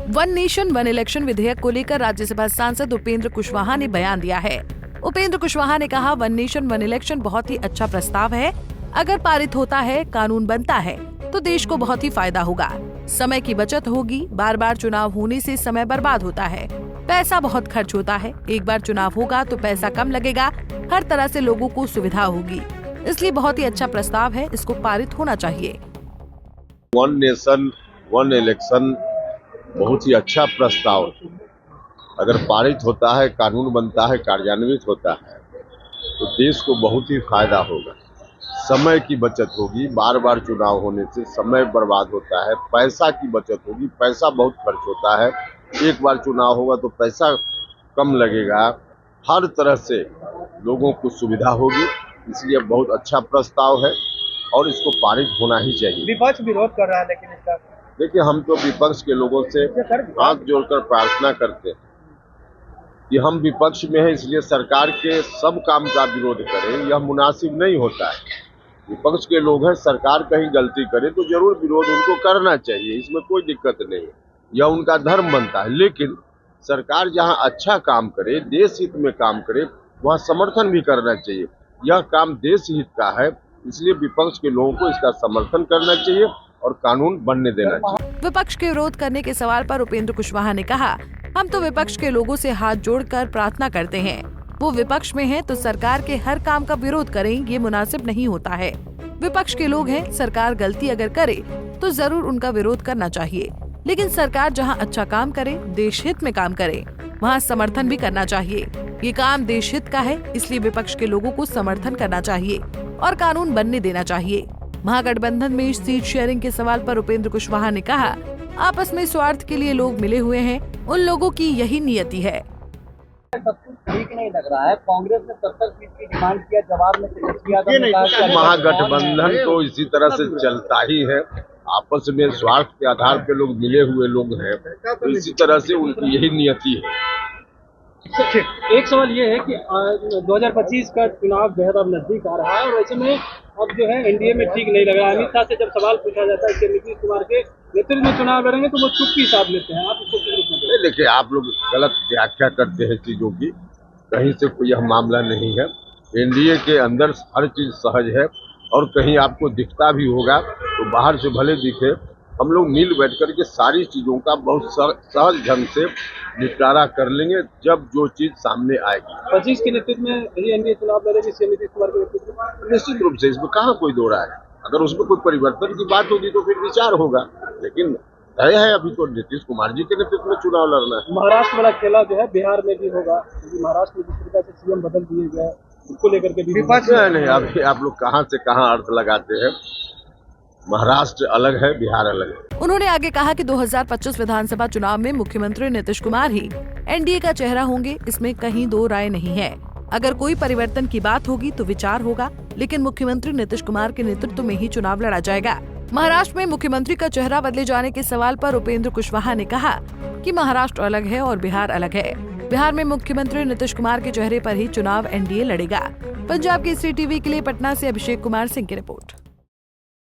One nation one election विधेयक को लेकर राज्यसभा सांसद उपेंद्र कुशवाहा ने बयान दिया है। उपेंद्र कुशवाहा ने कहा, वन नेशन वन इलेक्शन बहुत ही अच्छा प्रस्ताव है। अगर पारित होता है, कानून बनता है तो देश को बहुत ही फायदा होगा। समय की बचत होगी। बार बार चुनाव होने से समय बर्बाद होता है, पैसा बहुत खर्च होता है। एक बार चुनाव होगा तो पैसा कम लगेगा, हर तरह से लोगों को सुविधा होगी। इसलिए बहुत ही अच्छा प्रस्ताव है, इसको पारित होना चाहिए। वन नेशन वन इलेक्शन बहुत ही अच्छा प्रस्ताव, अगर पारित होता है, कानून बनता है, कार्यान्वित होता है तो देश को बहुत ही फायदा होगा। समय की बचत होगी। बार बार चुनाव होने से समय बर्बाद होता है, पैसा की बचत होगी। पैसा बहुत खर्च होता है। एक बार चुनाव होगा तो पैसा कम लगेगा, हर तरह से लोगों को सुविधा होगी। इसलिए बहुत अच्छा प्रस्ताव है और इसको पारित होना ही चाहिए। विपक्ष विरोध कर रहा है, लेकिन इसका देखिए, हम तो विपक्ष के लोगों से हाथ जोड़कर प्रार्थना करते हैं कि हम विपक्ष में हैं, इसलिए सरकार के सब काम का विरोध करें, यह मुनासिब नहीं होता है। विपक्ष के लोग हैं, सरकार कहीं गलती करे तो जरूर विरोध उनको करना चाहिए, इसमें कोई दिक्कत नहीं है, यह उनका धर्म बनता है। लेकिन सरकार जहां अच्छा काम करे, देश हित में काम करे, वहां समर्थन भी करना चाहिए। यह काम देश हित का है, इसलिए विपक्ष के लोगों को इसका समर्थन करना चाहिए और कानून बनने देना चाहिए। विपक्ष के विरोध करने के सवाल पर उपेंद्र कुशवाहा ने कहा, हम तो विपक्ष के लोगों से हाथ जोड़कर प्रार्थना करते हैं। वो विपक्ष में हैं तो सरकार के हर काम का विरोध करें, ये मुनासिब नहीं होता है। विपक्ष के लोग हैं, सरकार गलती अगर करे तो जरूर उनका विरोध करना चाहिए। लेकिन सरकार जहां अच्छा काम करे, देश हित में काम करे, वहां समर्थन भी करना चाहिए। ये काम देश हित का है, इसलिए विपक्ष के लोगों को समर्थन करना चाहिए और कानून बनने देना चाहिए। महागठबंधन में सीट शेयरिंग के सवाल पर उपेंद्र कुशवाहा ने कहा, आपस में स्वार्थ के लिए लोग मिले हुए हैं, उन लोगों की यही नियति है। सब कुछ ठीक नहीं लग रहा है। कांग्रेस ने 70 सीट की डिमांड किया, जवाब में तेजस्वी यादव ने कहा कि महागठबंधन तो इसी तरह से चलता ही है। आपस में स्वार्थ के आधार पे लोग मिले हुए लोग हैं, तो इसी तरह से उनकी यही नियति है। एक सवाल ये है कि 2025 का चुनाव बेहद अब नजदीक आ रहा है और ऐसे में अब जो है एनडीए में ठीक नहीं लग रहा है। अमित शाह से जब सवाल पूछा जाता है कि नीतीश कुमार के नेतृत्व में चुनाव लड़ेंगे तो वो चुप्पी साध लेते हैं। आप इसको किस रूप में देखते हैं? देखिए, आप लोग गलत व्याख्या करते हैं चीजों की। कहीं से कोई यह मामला नहीं है। एनडीए के अंदर हर चीज सहज है और कहीं आपको दिखता भी होगा तो बाहर से भले दिखे, हम लोग मिल बैठ करके सारी चीजों का बहुत सहज ढंग से निपटारा कर लेंगे जब जो चीज सामने आएगी। 25 के नेतृत्व में ही एनडीए चुनाव लड़ेगी, नीतीश कुमार के नेतृत्व में? निश्चित रूप से, इसमें कहाँ कोई दो राय है। अगर उसमें कोई परिवर्तन की बात होगी तो फिर विचार होगा, लेकिन तय है अभी तो नीतीश कुमार जी के नेतृत्व में चुनाव लड़ना है। महाराष्ट्र वाला खेला जो है बिहार में भी होगा, क्योंकि महाराष्ट्र में जिस प्रकार से सीएम बदल दिए गए, उसको लेकर के भी नहीं, अभी आप लोग कहाँ से कहाँ अर्थ लगाते हैं। महाराष्ट्र अलग है, बिहार अलग है। उन्होंने आगे कहा कि 2025 विधानसभा चुनाव में मुख्यमंत्री नीतीश कुमार ही एनडीए का चेहरा होंगे, इसमें कहीं दो राय नहीं है। अगर कोई परिवर्तन की बात होगी तो विचार होगा, लेकिन मुख्यमंत्री नीतीश कुमार के नेतृत्व में ही चुनाव लड़ा जाएगा। महाराष्ट्र में मुख्यमंत्री का चेहरा बदले जाने के सवाल पर उपेंद्र कुशवाहा ने कहा कि महाराष्ट्र अलग है और बिहार अलग है। बिहार में मुख्यमंत्री नीतीश कुमार के चेहरे पर ही चुनाव एनडीए लड़ेगा। पंजाब केसरी टीवी के लिए पटना से अभिषेक कुमार सिंह की रिपोर्ट।